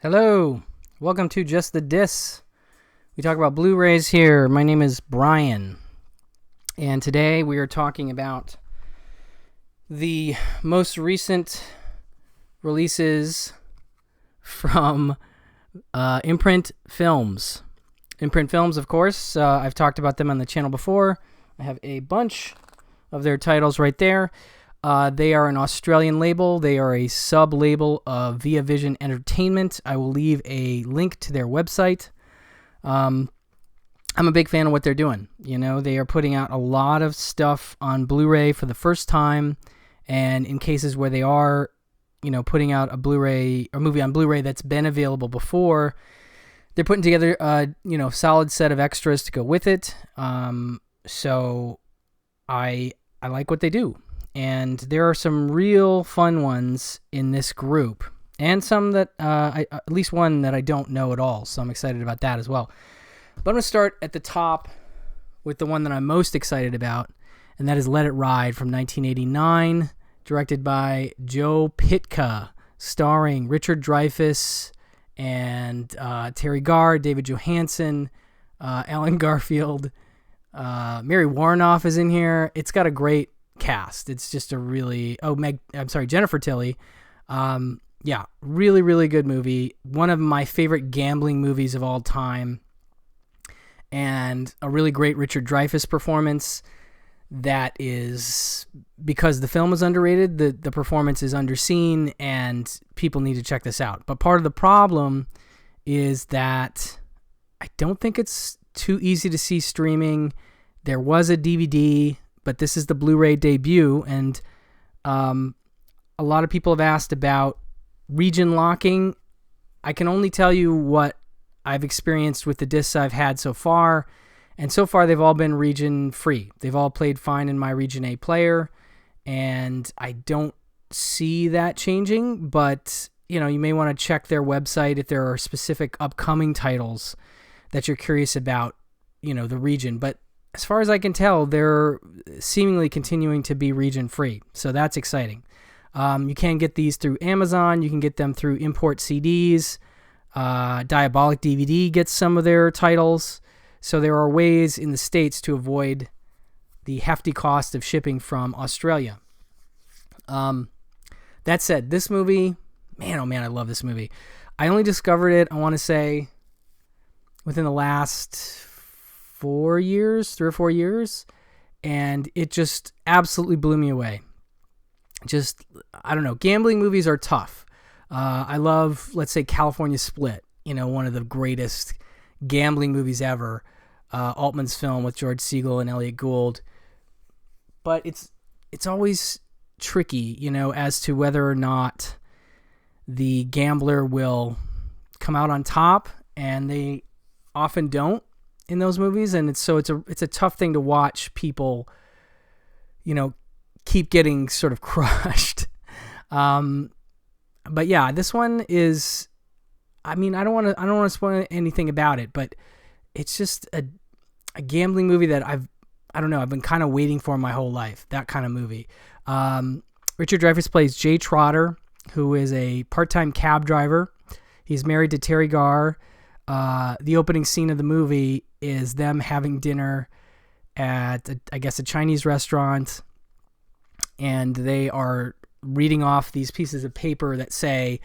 Hello, welcome to Just the Dis. We talk about Blu-rays here. My name is Brian, and today we are talking about the most recent releases from Imprint Films. Imprint Films, of course, I've talked about them on the channel before. I have a bunch of their titles right there. They are an Australian label. They are a sub-label of Via Vision Entertainment. I will leave a link to their website. I'm a big fan of what they're doing. You know, they are putting out a lot of stuff on Blu-ray for the first time, and in cases where they are, you know, putting out a Blu-ray or movie on Blu-ray that's been available before, they're putting together a, solid set of extras to go with it. So I like what they do. And there are some real fun ones in this group, and some that, at least one that I don't know at all, so I'm excited about that as well. But I'm going to start at the top with the one that I'm most excited about, and that is Let It Ride from 1989, directed by Joe Pytka, starring Richard Dreyfuss and Terry Garr, David Johansen, Alan Garfield, Mary Warnoff is in here. It's got a great cast. It's just a really Jennifer Tilly. Really, really good movie. One of my favorite gambling movies of all time, and a really great Richard Dreyfuss performance. That is because the film is underrated. The performance is underseen, and people need to check this out. But part of the problem is that I don't think it's too easy to see streaming. There was a DVD, but this is the Blu-ray debut, and a lot of people have asked about region locking. I can only tell you what I've experienced with the discs I've had so far, and so far they've all been region-free. They've all played fine in my Region A player, and I don't see that changing, but you may want to check their website if there are specific upcoming titles that you're curious about, the region. But as far as I can tell, they're seemingly continuing to be region-free, so that's exciting. You can get these through Amazon. You can get them through Import CDs. Diabolic DVD gets some of their titles. So there are ways in the States to avoid the hefty cost of shipping from Australia. That said, this movie, man, oh man, I love this movie. I only discovered it, I want to say, within the last 3 or 4 years, and it just absolutely blew me away. I don't know, gambling movies are tough. I love, let's say, California Split, one of the greatest gambling movies ever, Altman's film with George Segal and Elliot Gould. But it's always tricky, as to whether or not the gambler will come out on top, and they often don't in those movies, and it's a tough thing to watch people, keep getting sort of crushed. But yeah, this one is, I don't want to spoil anything about it, but it's just a gambling movie that I've been kind of waiting for my whole life, that kind of movie. Richard Dreyfuss plays Jay Trotter, who is a part-time cab driver. He's married to Terry Garr. The opening scene of the movie is them having dinner at, a Chinese restaurant, and they are reading off these pieces of paper that say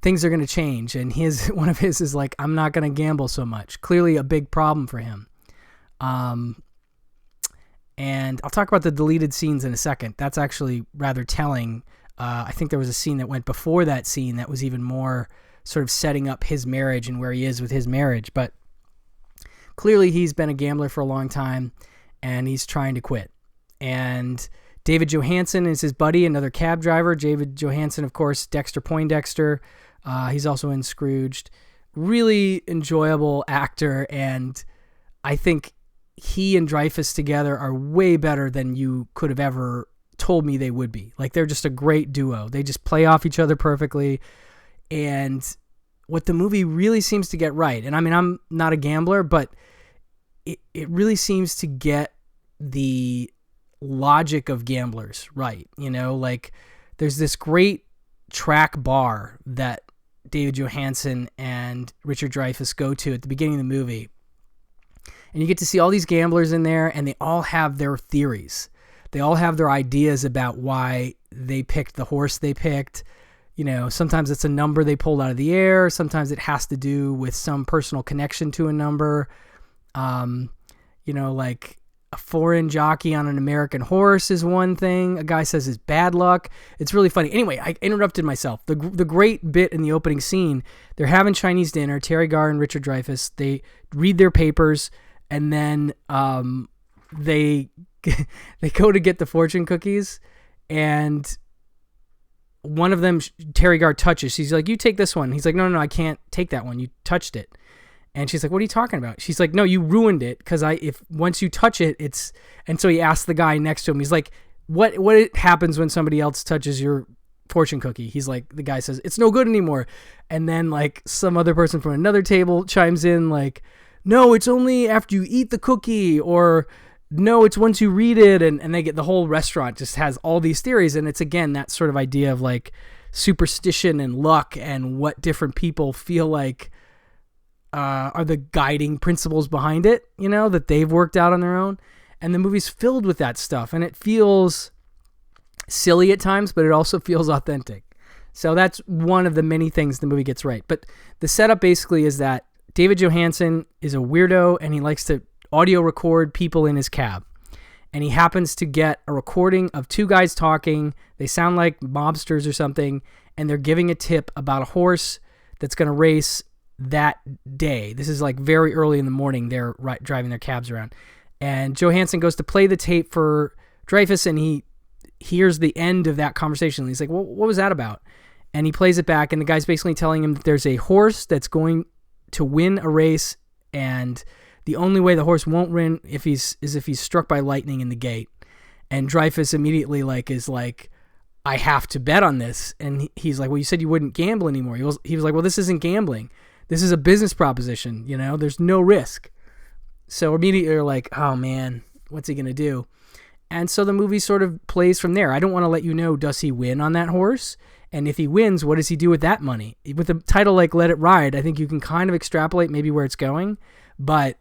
things are going to change, and one of his is like, I'm not going to gamble so much. Clearly a big problem for him. And I'll talk about the deleted scenes in a second. That's actually rather telling. I think there was a scene that went before that scene that was even more sort of setting up his marriage and where he is with his marriage. But clearly he's been a gambler for a long time, and he's trying to quit. And David Johansen is his buddy, another cab driver. David Johansen, of course, Dexter Poindexter. He's also in Scrooged. Really enjoyable actor, and I think he and Dreyfuss together are way better than you could have ever told me they would be. Like, they're just a great duo. They just play off each other perfectly. And what the movie really seems to get right, and I'm not a gambler, but it really seems to get the logic of gamblers right. Like, there's this great track bar that David Johansen and Richard Dreyfuss go to at the beginning of the movie. And you get to see all these gamblers in there, and they all have their theories. They all have their ideas about why they picked the horse they picked. You know, sometimes it's a number they pulled out of the air. Sometimes it has to do with some personal connection to a number. You know, like a foreign jockey on an American horse is one thing. A guy says it's bad luck. It's really funny. Anyway, I interrupted myself. The great bit in the opening scene, they're having Chinese dinner, Terry Garr and Richard Dreyfuss. They read their papers, and then they go to get the fortune cookies, and one of them, Terry Garr, touches. She's like, you take this one. He's like, no, I can't take that one. You touched it. And she's like, what are you talking about? She's like, no, you ruined it, because if once you touch it, it's... And so he asked the guy next to him, he's like, what happens when somebody else touches your fortune cookie? He's like, the guy says, it's no good anymore. And then like some other person from another table chimes in like, no, it's only after you eat the cookie, or no, it's once you read it. And they get, the whole restaurant just has all these theories. And it's, again, that sort of idea of like superstition and luck and what different people feel like are the guiding principles behind it, you know, that they've worked out on their own. And the movie's filled with that stuff. And it feels silly at times, but it also feels authentic. So that's one of the many things the movie gets right. But the setup basically is that David Johansen is a weirdo, and he likes to audio record people in his cab. And he happens to get a recording of two guys talking. They sound like mobsters or something, and they're giving a tip about a horse that's going to race that day. This is like very early in the morning. They're driving their cabs around. And Johansen goes to play the tape for Dreyfuss, and he hears the end of that conversation. He's like, well, what was that about? And he plays it back, and the guy's basically telling him that there's a horse that's going to win a race, and the only way the horse won't win is if he's struck by lightning in the gate. And Dreyfuss immediately is like, I have to bet on this. And he's like, well, you said you wouldn't gamble anymore. He was like, well, this isn't gambling. This is a business proposition. You know, there's no risk. So immediately you're like, oh man, what's he going to do? And so the movie sort of plays from there. I don't want to let you know, does he win on that horse? And if he wins, what does he do with that money? With a title like Let It Ride, I think you can kind of extrapolate maybe where it's going, but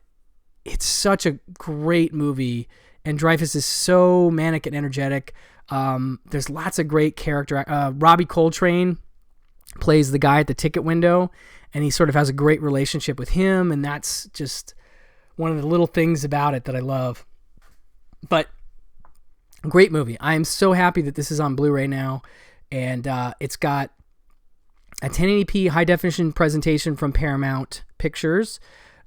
it's such a great movie, and Dreyfuss is so manic and energetic. There's lots of great character. Robbie Coltrane plays the guy at the ticket window, and he sort of has a great relationship with him, and that's just one of the little things about it that I love. But great movie. I am so happy that this is on Blu-ray now, and it's got a 1080p high-definition presentation from Paramount Pictures,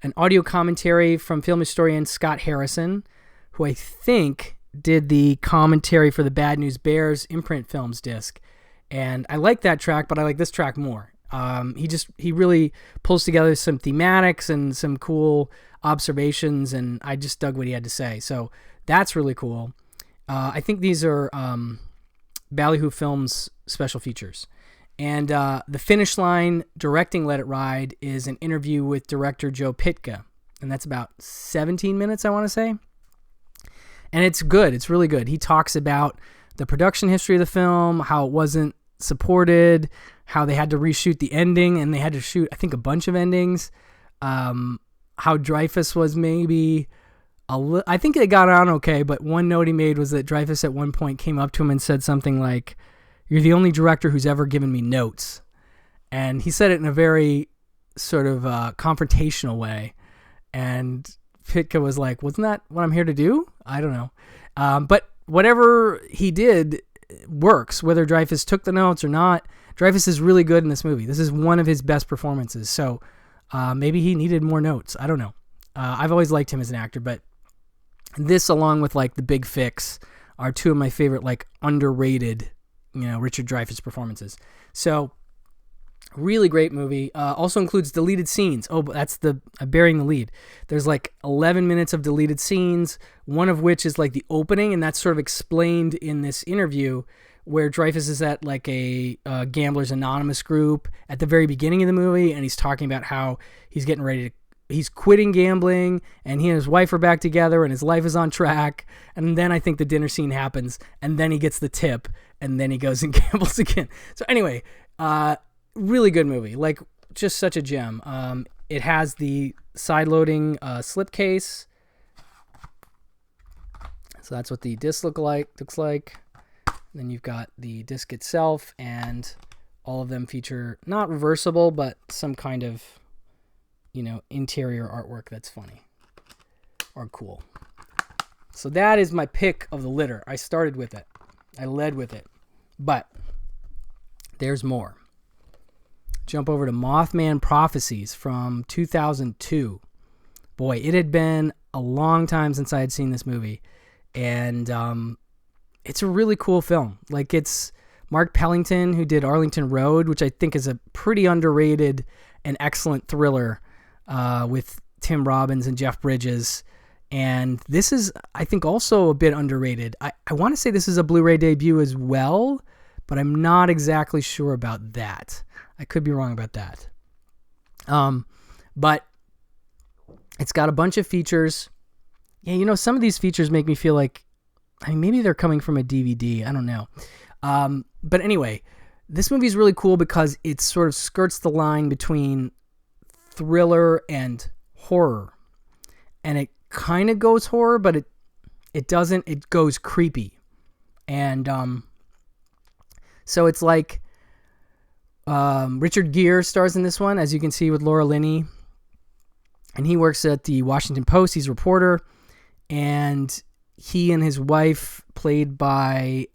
an audio commentary from film historian Scott Harrison, who I think did the commentary for the Bad News Bears Imprint Films disc. And I like that track, but I like this track more. He really pulls together some thematics and some cool observations, and I just dug what he had to say. So that's really cool. I think these are Ballyhoo Films special features. And the finish line directing Let It Ride is an interview with director Joe Pytka. And that's about 17 minutes, I want to say. And it's good. It's really good. He talks about the production history of the film, how it wasn't supported, how they had to reshoot the ending, and they had to shoot, I think, a bunch of endings. How Dreyfuss was maybe I think they got on okay, but one note he made was that Dreyfuss at one point came up to him and said something like, "You're the only director who's ever given me notes." And he said it in a very sort of confrontational way. And Pytka was like, wasn't that what I'm here to do? I don't know. But whatever he did works, whether Dreyfuss took the notes or not. Dreyfuss is really good in this movie. This is one of his best performances. So maybe he needed more notes. I don't know. I've always liked him as an actor, but this, along with like The Big Fix, are two of my favorite, like, underrated, Richard Dreyfuss performances. So really great movie. Also includes deleted scenes. Oh, but that's burying the lead. There's like 11 minutes of deleted scenes, one of which is like the opening, and that's sort of explained in this interview where Dreyfuss is at like a Gamblers Anonymous group at the very beginning of the movie, and he's talking about how he's getting ready to he's quitting gambling, and he and his wife are back together, and his life is on track. And then I think the dinner scene happens, and then he gets the tip, and then he goes and gambles again. So anyway, really good movie. Like, just such a gem. It has the side-loading slipcase. So that's what the disc looks like. Then you've got the disc itself, and all of them feature not reversible, but some kind of, interior artwork that's funny or cool. So that is my pick of the litter. I started with it. I led with it. But there's more. Jump over to Mothman Prophecies from 2002. Boy, it had been a long time since I had seen this movie. And it's a really cool film. Like, it's Mark Pellington, who did Arlington Road, which I think is a pretty underrated and excellent thriller with Tim Robbins and Jeff Bridges. And this is, I think, also a bit underrated. I want to say this is a Blu-ray debut as well, but I'm not exactly sure about that. I could be wrong about that. But it's got a bunch of features. Yeah, some of these features make me feel like, maybe they're coming from a DVD. I don't know. But anyway, this movie is really cool because it sort of skirts the line between thriller and horror. And it kind of goes horror, but it doesn't. It goes creepy. And so it's like Richard Gere stars in this one, as you can see, with Laura Linney. And he works at the Washington Post. He's a reporter. And he and his wife, played by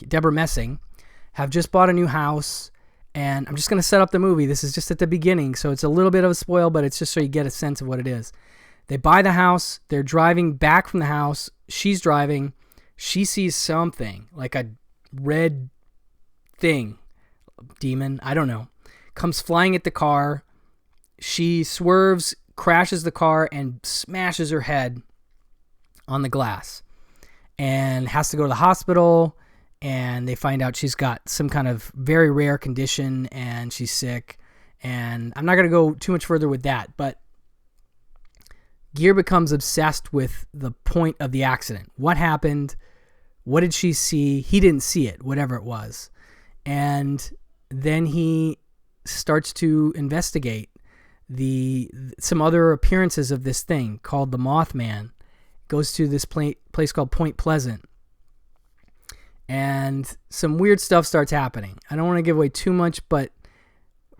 Deborah Messing, have just bought a new house. And I'm just going to set up the movie. This is just at the beginning, so it's a little bit of a spoil, but it's just so you get a sense of what it is. They buy the house. They're driving back from the house. She's driving. She sees something, like a red thing, demon, I don't know, comes flying at the car. She swerves, crashes the car, and smashes her head on the glass and has to go to the hospital. And they find out she's got some kind of very rare condition and she's sick. And I'm not going to go too much further with that, but Gere becomes obsessed with the point of the accident. What happened? What did she see? He didn't see it, whatever it was. And then he starts to investigate some other appearances of this thing called the Mothman. Goes to this place called Point Pleasant. And some weird stuff starts happening. I don't want to give away too much, but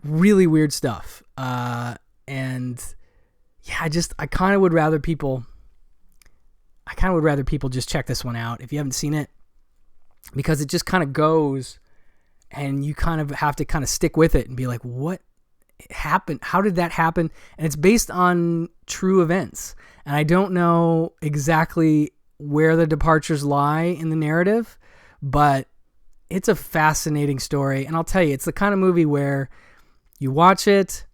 really weird stuff. And yeah, I kind of would rather people just check this one out if you haven't seen it, because it just kind of goes and you kind of have to kind of stick with it and be like, what happened? How did that happen? And it's based on true events. And I don't know exactly where the departures lie in the narrative, but it's a fascinating story. And I'll tell you, it's the kind of movie where you watch it,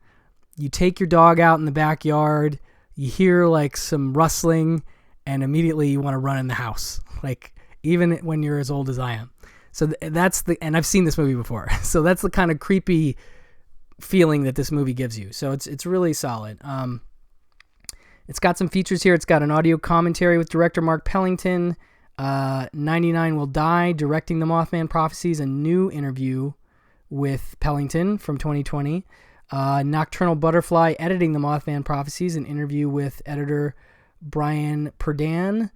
you take your dog out in the backyard, you hear like some rustling, and immediately you want to run in the house. Like, even when you're as old as I am. So and I've seen this movie before. So that's the kind of creepy feeling that this movie gives you. So it's really solid. It's got some features here. It's got an audio commentary with director Mark Pellington. 99 Will Die, directing the Mothman Prophecies, a new interview with Pellington from 2020. Nocturnal Butterfly, editing the Mothman Prophecies, an interview with editor Brian Perdan.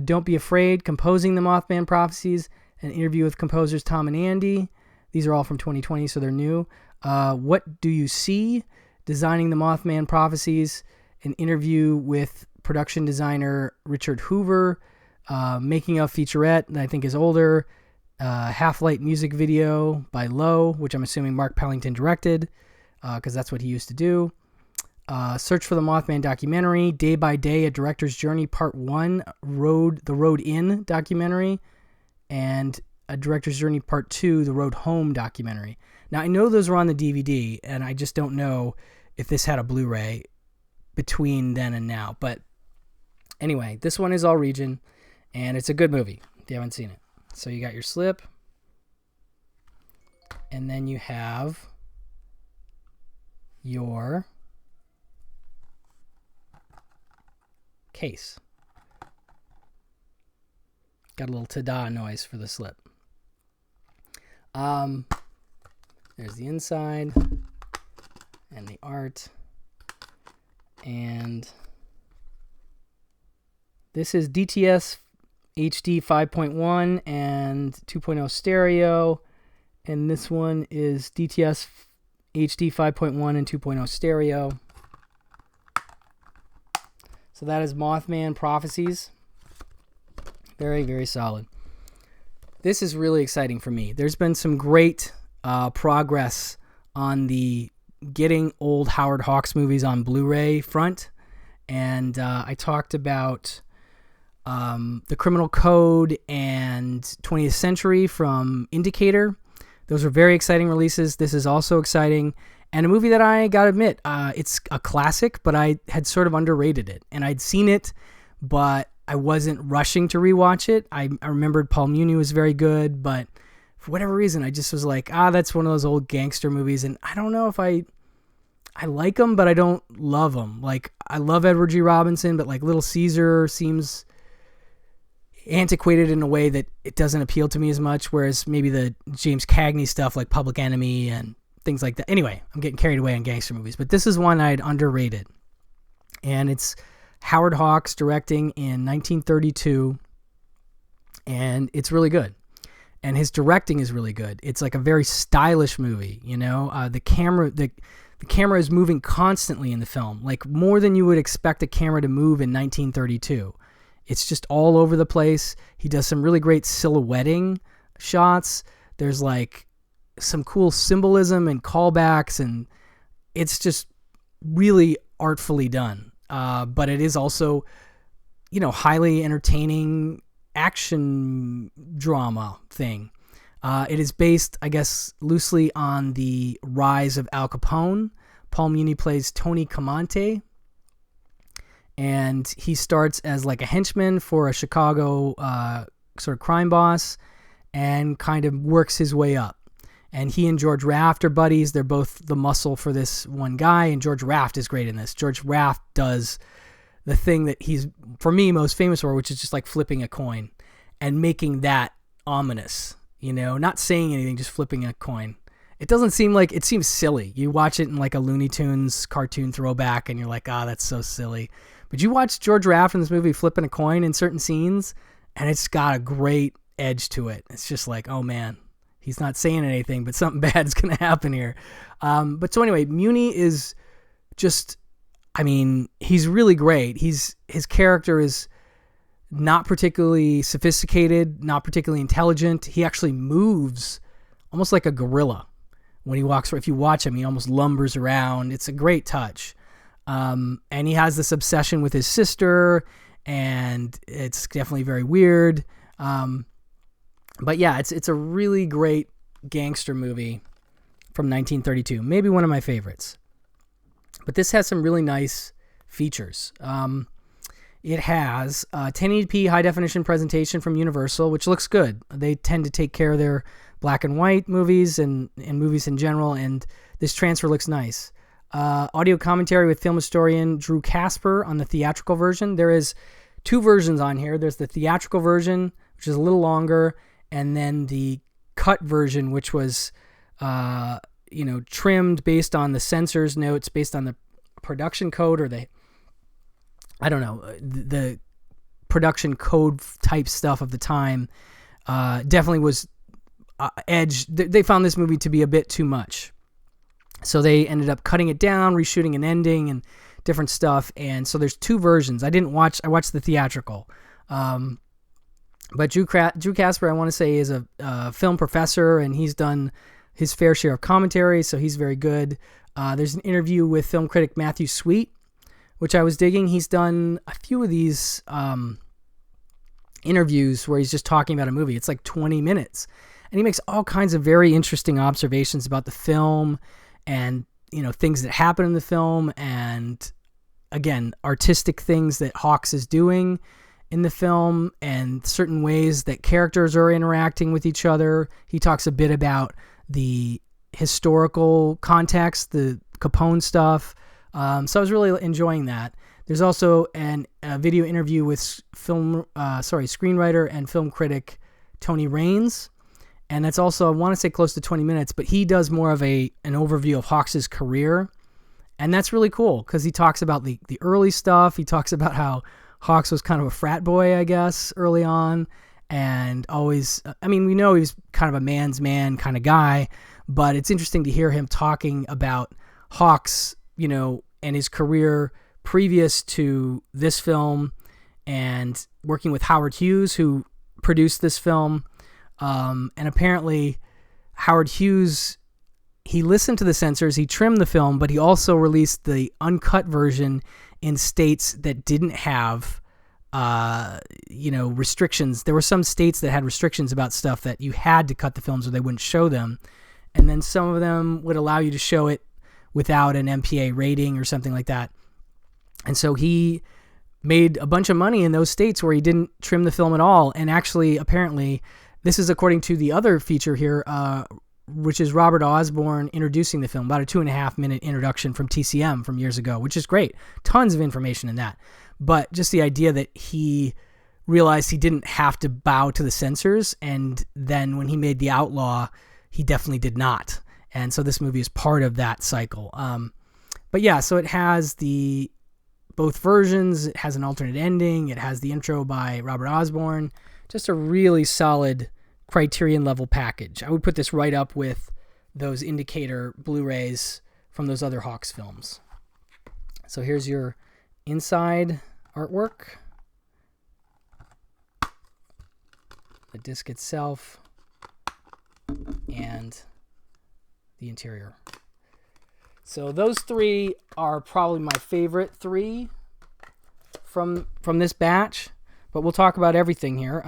Don't Be Afraid, composing the Mothman Prophecies, an interview with composers Tom and Andy. These are all from 2020, so they're new. What Do You See, designing the Mothman Prophecies, an interview with production designer Richard Hoover. Making of featurette that I think is older. Half-Light music video by Low, which I'm assuming Mark Pellington directed, because that's what he used to do. Search for the Mothman documentary. Day by Day, A Director's Journey, Part 1, The Road In documentary. And A Director's Journey, Part 2, The Road Home documentary. Now, I know those were on the DVD, and I just don't know if this had a Blu-ray between then and now. But anyway, this one is all region. And it's a good movie if you haven't seen it. So you got your slip. And then you have your case. Got a little ta-da noise for the slip. There's the inside and the art. And this is DTS HD 5.1 and 2.0 stereo. And this one is DTS HD 5.1 and 2.0 stereo. So that is Mothman Prophecies. Very, very solid. This is really exciting for me. There's been some great progress on the getting old Howard Hawks movies on Blu-ray front. And I talked about The Criminal Code and 20th Century from Indicator. Those are very exciting releases. This is also exciting. And a movie that I gotta admit, it's a classic, but I had sort of underrated it. And I'd seen it, but I wasn't rushing to rewatch it. I remembered Paul Muni was very good, but for whatever reason, I just was like, that's one of those old gangster movies. And I don't know if I like them, but I don't love them. Like, I love Edward G. Robinson, but like Little Caesar seems antiquated in a way that it doesn't appeal to me as much, whereas maybe the James Cagney stuff like Public Enemy and things like that. Anyway, I'm getting carried away on gangster movies, but this is one I'd underrated. And it's Howard Hawks directing in 1932, and it's really good. And his directing is really good. It's like a very stylish movie, you know? The camera is moving constantly in the film, like more than you would expect a camera to move in 1932. It's just all over the place. He does some really great silhouetting shots. There's like some cool symbolism and callbacks, and it's just really artfully done. But it is also, you know, highly entertaining action drama thing. It is based, I guess, loosely on the rise of Al Capone. Paul Muni plays Tony Camonte, and he starts as like a henchman for a Chicago sort of crime boss and kind of works his way up. And he and George Raft are buddies. They're both the muscle for this one guy, and George Raft is great in this. George Raft does the thing that he's, for me, most famous for, which is just like flipping a coin and making that ominous, you know, not saying anything, just flipping a coin. It doesn't seem like, it seems silly. You watch it in like a Looney Tunes cartoon throwback and you're like, that's so silly. But you watch George Raft in this movie flipping a coin in certain scenes, and it's got a great edge to it. It's just like, oh man, he's not saying anything, but something bad's going to happen here. But so anyway, Muni is just, I mean, he's really great. His character is not particularly sophisticated, not particularly intelligent. He actually moves almost like a gorilla when he walks. If you watch him, he almost lumbers around. It's a great touch. And he has this obsession with his sister, and it's definitely very weird. But yeah, it's a really great gangster movie from 1932. Maybe one of my favorites. But this has some really nice features. It has a 1080p high-definition presentation from Universal, which looks good. They tend to take care of their black and white movies and movies in general, and this transfer looks nice. Audio commentary with film historian Drew Casper on the theatrical version. There is two versions on here. There's the theatrical version, which is a little longer, and then the cut version, which was trimmed based on the censor's notes, based on the production code, or the production code type stuff of the time. Definitely was edged. They found this movie to be a bit too much, so they ended up cutting it down, reshooting an ending and different stuff. And so there's two versions. I watched the theatrical. But Drew Casper, I want to say, is a film professor, and he's done his fair share of commentary, so he's very good. There's an interview with film critic Matthew Sweet, which I was digging. He's done a few of these interviews where he's just talking about a movie. It's like 20 minutes. And he makes all kinds of very interesting observations about the film and, things that happen in the film, and, again, artistic things that Hawks is doing in the film, and certain ways that characters are interacting with each other. He talks a bit about the historical context, the Capone stuff. So I was really enjoying that. There's also a video interview with screenwriter and film critic Tony Raines, and that's also, I want to say, close to 20 minutes, but he does more of an overview of Hawks' career, and that's really cool because he talks about the early stuff. He talks about how Hawks was kind of a frat boy, I guess, early on, and always, I mean, we know he was kind of a man's man kind of guy, but it's interesting to hear him talking about Hawks, you know, and his career previous to this film, and working with Howard Hughes, who produced this film. And apparently Howard Hughes, he listened to the censors, he trimmed the film, but he also released the uncut version in states that didn't have, restrictions. There were some states that had restrictions about stuff that you had to cut the films or they wouldn't show them. And then some of them would allow you to show it without an MPA rating or something like that. And so he made a bunch of money in those states where he didn't trim the film at all. And actually, apparently, this is according to the other feature here, which is Robert Osborne introducing the film, about a 2.5-minute introduction from TCM from years ago, which is great. Tons of information in that. But just the idea that he realized he didn't have to bow to the censors, and then when he made The Outlaw, he definitely did not. And so this movie is part of that cycle. But yeah, so it has both versions. It has an alternate ending. It has the intro by Robert Osborne. Just a really solid Criterion level package. I would put this right up with those Indicator Blu-rays from those other Hawks films. So here's your inside artwork. The disc itself. And the interior. So those three are probably my favorite three from this batch, but we'll talk about everything here.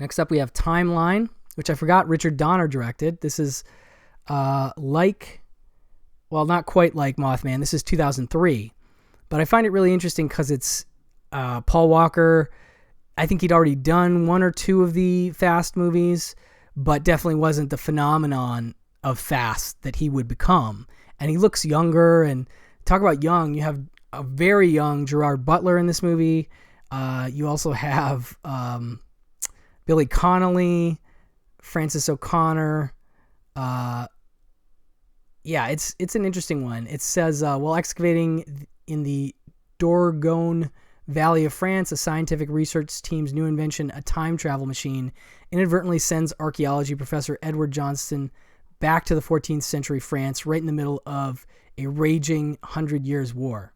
Next up we have Timeline, which I forgot Richard Donner directed. This is not quite like Mothman. This is 2003, but I find it really interesting because it's Paul Walker. I think he'd already done one or two of the Fast movies, but definitely wasn't the phenomenon of Fast that he would become. And he looks younger, and talk about young. You have a very young Gerard Butler in this movie. You also have Billy Connolly, Francis O'Connor. It's an interesting one. It says, while excavating in the Dordogne Valley of France, a scientific research team's new invention, a time travel machine, inadvertently sends archaeology professor Edward Johnston back to the 14th century France, right in the middle of a raging 100 Years' War.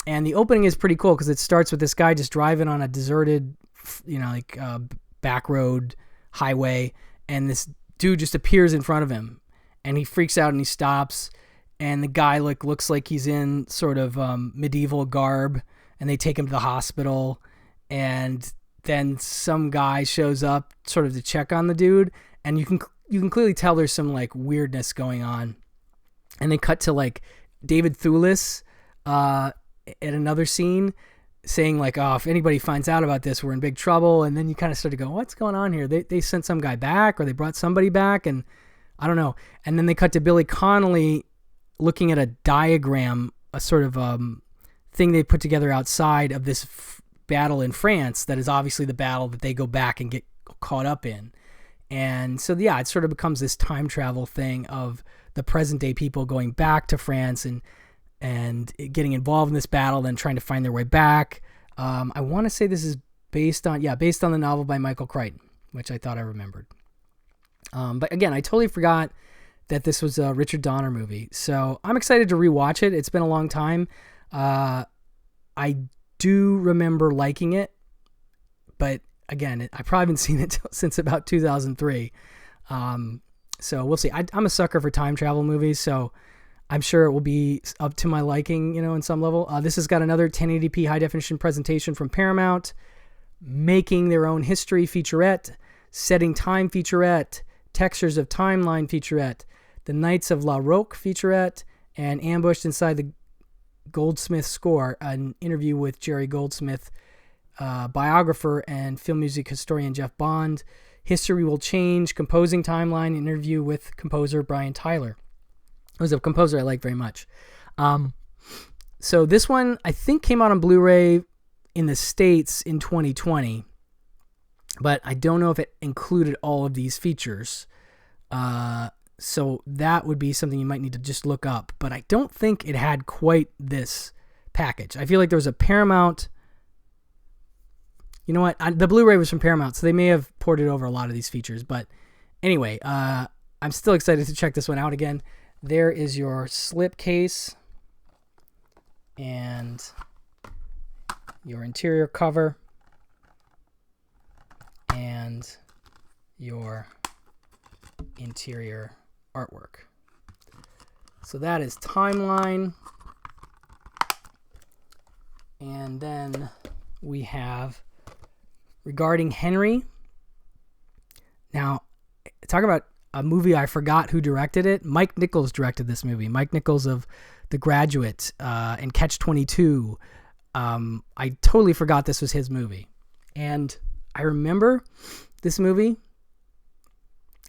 And the opening is pretty cool because it starts with this guy just driving on a deserted, back road highway, and this dude just appears in front of him, and he freaks out and he stops, and the guy looks like he's in sort of medieval garb, and they take him to the hospital, and then some guy shows up sort of to check on the dude, and you can clearly tell there's some like weirdness going on. And they cut to like David Thewlis at another scene saying like, oh, if anybody finds out about this, we're in big trouble. And then you kind of start to go, what's going on here? They sent some guy back, or they brought somebody back, and I don't know. And then they cut to Billy Connolly looking at a diagram, a sort of thing they put together outside of this battle in France that is obviously the battle that they go back and get caught up in. And so, yeah, it sort of becomes this time travel thing of the present day people going back to France and getting involved in this battle, then trying to find their way back. I want to say this is based on the novel by Michael Crichton, which I thought I remembered. But again, I totally forgot that this was a Richard Donner movie. So I'm excited to rewatch it. It's been a long time. I do remember liking it, but again, I probably haven't seen it since about 2003. So we'll see. I'm a sucker for time travel movies, so I'm sure it will be up to my liking, in some level. This has got another 1080p high definition presentation from Paramount, Making Their Own History featurette, Setting Time featurette, Textures of Timeline featurette, The Knights of La Roque featurette, and Ambushed Inside the Goldsmith Score, an interview with Jerry Goldsmith, biographer and film music historian Jeff Bond. History Will Change, Composing Timeline, interview with composer Brian Tyler. It was a composer I like very much. So this one, I think, came out on Blu-ray in the States in 2020. but I don't know if it included all of these features. So that would be something you might need to just look up. But I don't think it had quite this package. I feel like there was a Paramount. You know what? The Blu-ray was from Paramount, so they may have ported over a lot of these features. But anyway, I'm still excited to check this one out again. There is your slipcase and your interior cover and your interior artwork. So that is Timeline. And then we have Regarding Henry. Now, talk about a movie I forgot who directed it. Mike Nichols directed this movie. Mike Nichols of The Graduate and Catch-22. I totally forgot this was his movie. And I remember this movie.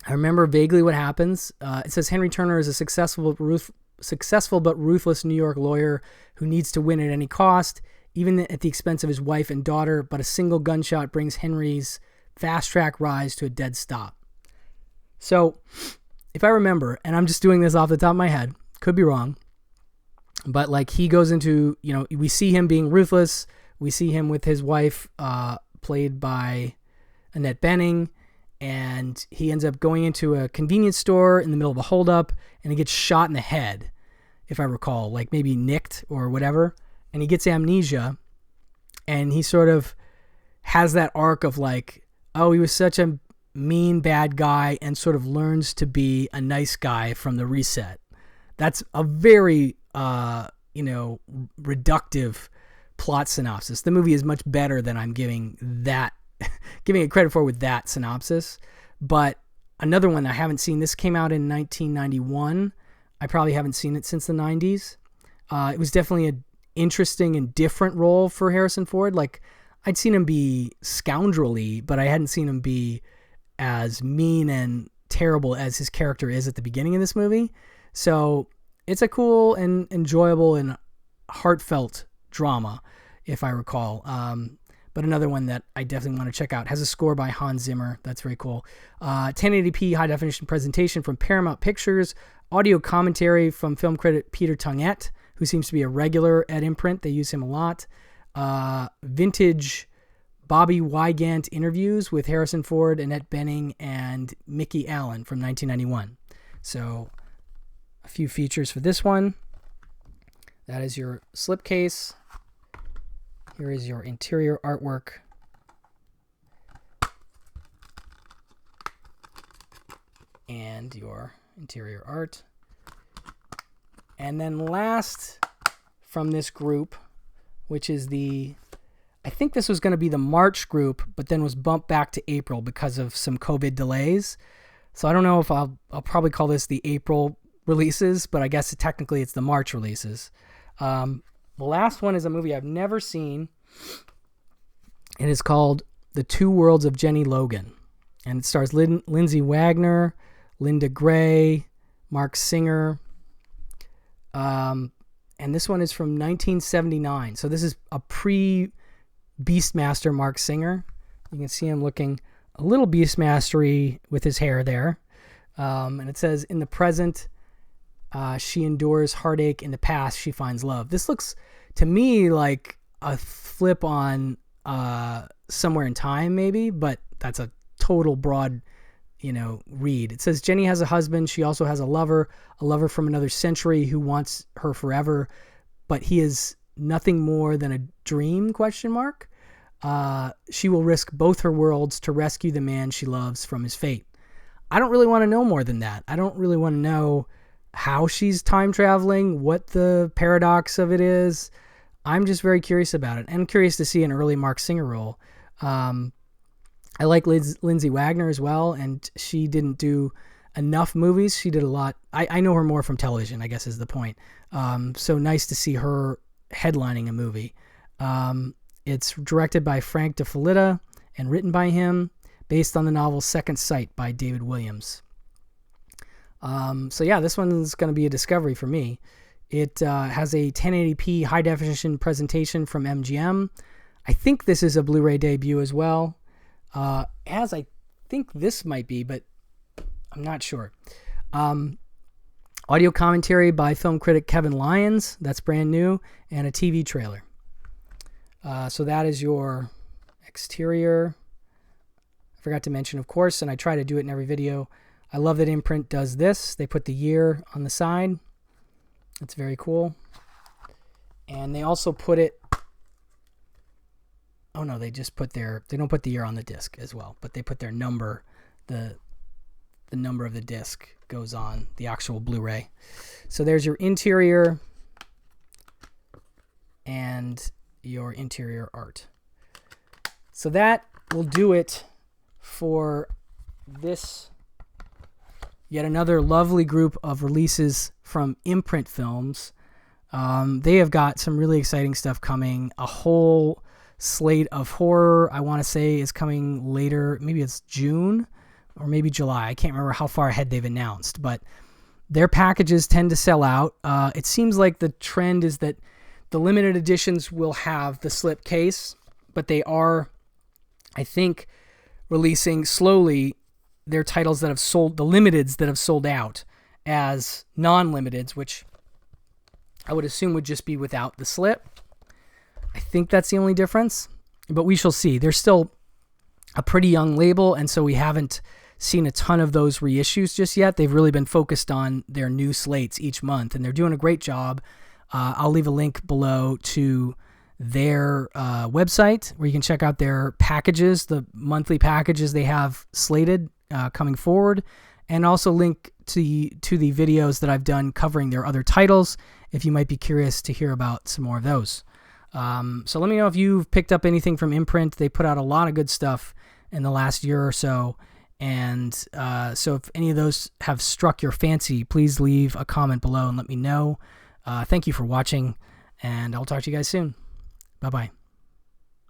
I remember vaguely what happens. It says Henry Turner is a successful but ruthless New York lawyer who needs to win at any cost, even at the expense of his wife and daughter, but a single gunshot brings Henry's fast-track rise to a dead stop. So, if I remember, and I'm just doing this off the top of my head, could be wrong, but like he goes into, we see him being ruthless, we see him with his wife, played by Annette Bening, and he ends up going into a convenience store in the middle of a holdup, and he gets shot in the head, if I recall, like maybe nicked or whatever, and he gets amnesia, and he sort of has that arc of like, oh, he was such a mean bad guy, and sort of learns to be a nice guy from the reset. That's a very, reductive plot synopsis. The movie is much better than I'm giving it credit for with that synopsis. But another one I haven't seen, this came out in 1991. I probably haven't seen it since the 90s. It was definitely an interesting and different role for Harrison Ford. Like, I'd seen him be scoundrelly, but I hadn't seen him be as mean and terrible as his character is at the beginning of this movie. So it's a cool and enjoyable and heartfelt drama, if I recall. But another one that I definitely want to check out. Has a score by Hans Zimmer. That's very cool. 1080p high definition presentation from Paramount Pictures. Audio commentary from film critic Peter Tungette, who seems to be a regular at Imprint. They use him a lot. Vintage Bobby Wygant interviews with Harrison Ford, Annette Bening, and Mickey Allen from 1991. So a few features for this one. That is your slipcase. Here is your interior artwork. And your interior art. And then last from this group, which is I think this was going to be the March group, but then was bumped back to April because of some COVID delays. So I don't know if I'll probably call this the April releases, but I guess technically it's the March releases. The last one is a movie I've never seen, and it's called The Two Worlds of Jenny Logan. And it stars Lindsay Wagner, Linda Gray, Mark Singer. And this one is from 1979. So this is a pre-Beastmaster Mark Singer. You can see him looking a little Beastmastery with his hair there. And it says, in the present, she endures heartache. In the past, she finds love. This looks to me like a flip on Somewhere in Time, maybe, but that's a total broad, read. It says Jenny has a husband. She also has a lover from another century who wants her forever, but he is nothing more than a dream, ? She will risk both her worlds to rescue the man she loves from his fate. I don't really want to know more than that. I don't really want to know how she's time traveling, what the paradox of it is. I'm just very curious about it, and curious to see an early Mark Singer role. I like Lindsay Wagner as well, and she didn't do enough movies. She did a lot. I know her more from television, I guess is the point. So nice to see her headlining a movie. It's directed by Frank DeFelitta and written by him, based on the novel Second Sight by David Williams. So yeah, this one's going to be a discovery for me. It has a 1080p high definition presentation from MGM. I think this is a Blu-ray debut as well. as I think this might be, but I'm not sure. Audio commentary by film critic Kevin Lyons, that's brand new, and a TV trailer. So that is your exterior. I forgot to mention, of course, and I try to do it in every video, I love that Imprint does this. They put the year on the side. It's very cool. And they also put it, oh no, they just put they don't put the year on the disc as well, but they put their number, the number of the disc goes on the actual Blu-ray. So there's your interior and your interior art. So that will do it for this yet another lovely group of releases from Imprint Films. They have got some really exciting stuff coming. A whole slate of horror, I want to say, is coming later. Maybe it's June or maybe July. I can't remember how far ahead they've announced, but their packages tend to sell out. It seems like the trend is that the limited editions will have the slip case, but they are, I think, releasing slowly their titles that have sold, the limiteds that have sold out, as non-limiteds, which I would assume would just be without the slip. I think that's the only difference, but we shall see. They're still a pretty young label, and so we haven't seen a ton of those reissues just yet. They've really been focused on their new slates each month, and they're doing a great job. I'll leave a link below to their website where you can check out their packages, the monthly packages they have slated coming forward, and also link to the videos that I've done covering their other titles if you might be curious to hear about some more of those. So let me know if you've picked up anything from Imprint. They put out a lot of good stuff in the last year or so, and so if any of those have struck your fancy, please leave a comment below and let me know. Thank you for watching, and I'll talk to you guys soon. Bye-bye.